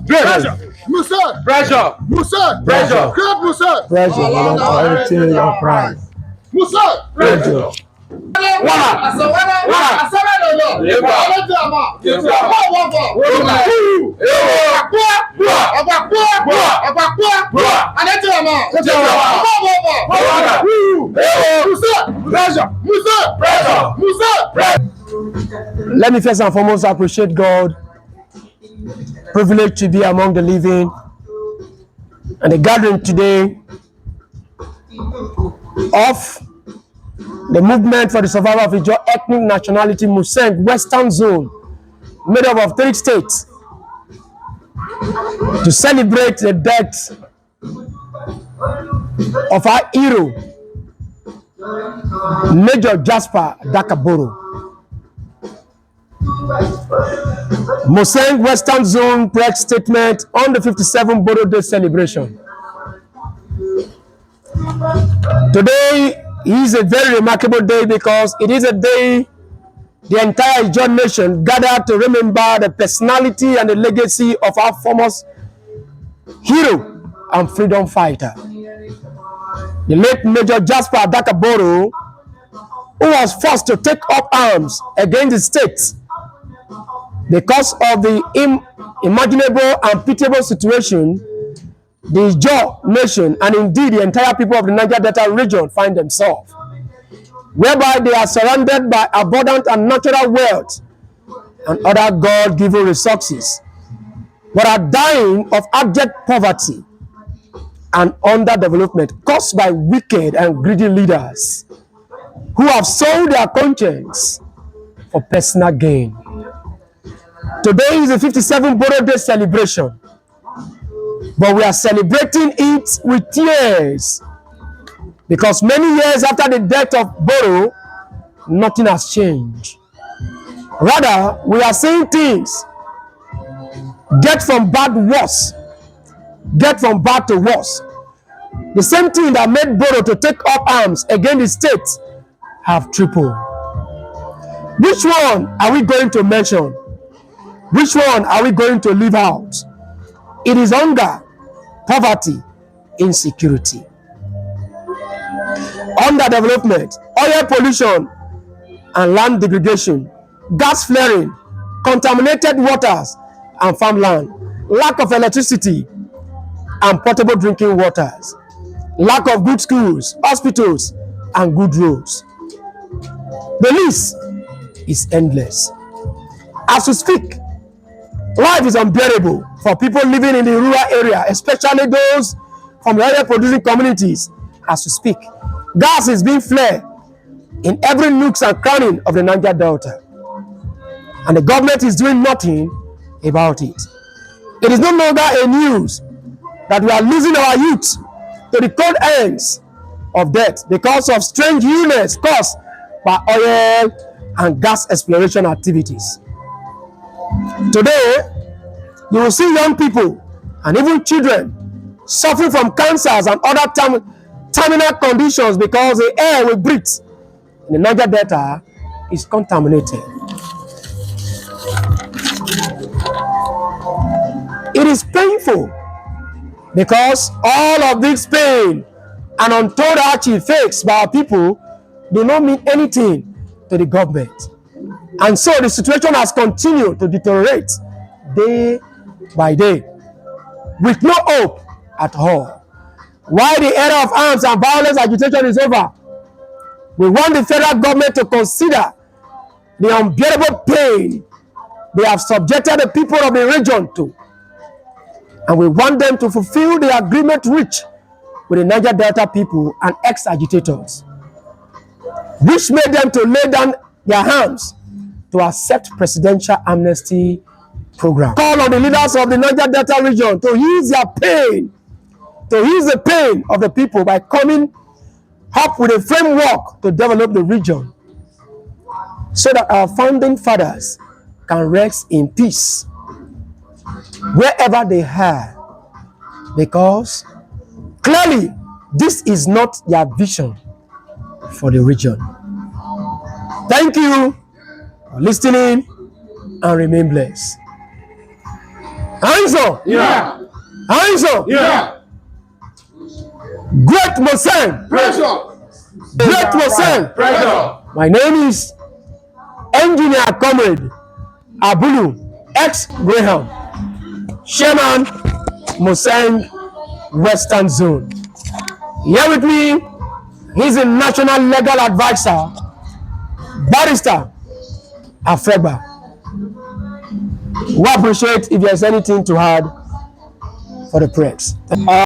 Pressure. Mosiend. Pressure. Mosiend. Pressure. Grab Mosiend. Pressure. Everything on price. Mosiend. Pressure. Let me first and foremost appreciate God, privileged to be among the living, and the gathering today of the movement for the survival of Ijaw ethnic nationality Mosiend Western Zone, made up of 3 states, to celebrate the death of our hero, Major Jaspa Adaka Boro. Mosiend Western Zone press statement on the 57th BORO Day celebration. Today is a very remarkable day because it is a day the entire Ijaw Nation gathered to remember the personality and the legacy of our foremost hero and freedom fighter, the late Major Jaspa Adaka Boro, who was forced to take up arms against the state because of the unimaginable and pitiable situation the Ijaw Nation and indeed the entire people of the Niger Delta region find themselves, whereby they are surrounded by abundant and natural wealth and other God-given resources, but are dying of abject poverty and underdevelopment caused by wicked and greedy leaders who have sold their conscience for personal gain. Today is the 57th BORO Day celebration, but we are celebrating it with tears because many years after the death of Boro, nothing has changed. Rather, we are seeing things get from bad worse, get from bad to worse. The same thing that made Boro to take up arms against the state have tripled. Which one are we going to mention? Which one are we going to leave out? It is hunger, poverty, insecurity, underdevelopment, oil pollution and land degradation, gas flaring, contaminated waters and farmland, lack of electricity and potable drinking waters, lack of good schools, hospitals and good roads. The list is endless. As we speak, life is unbearable for people living in the rural area, especially those from the oil producing communities. As we speak, gas is being flared in every nook and cranny of the Niger Delta, and the government is doing nothing about it. It is no longer a news that we are losing our youth to the cold ends of death because of strange illness caused by oil and gas exploration activities. Today, you will see young people and even children suffering from cancers and other terminal conditions because the air we breathe in the Niger Delta is contaminated. It is painful because all of this pain and untold hardship faced by our people do not mean anything to the government. And so the situation has continued to deteriorate day by day with no hope at all. While the era of arms and violence agitation is over, we want the federal government to consider the unbearable pain they have subjected the people of the region to. And we want them to fulfill the agreement reached with the Niger Delta people and ex-agitators, which made them to lay down their hands to accept presidential amnesty program. Call on the leaders of the Niger Delta region to ease their pain, to ease the pain of the people by coming up with a framework to develop the region so that our founding fathers can rest in peace wherever they are, because clearly this is not their vision for the region. Thank you for listening and remain blessed. IZON. Yeah. IZON. Yeah. Great Mosiend. Pressure. Great Mosiend. Pressure. My name is Engineer Comrade Abulu X Graham, Chairman Mosiend Western Zone. Here with me, he's a national legal advisor, Barrister Afoegba. We appreciate if there's anything to add for the press.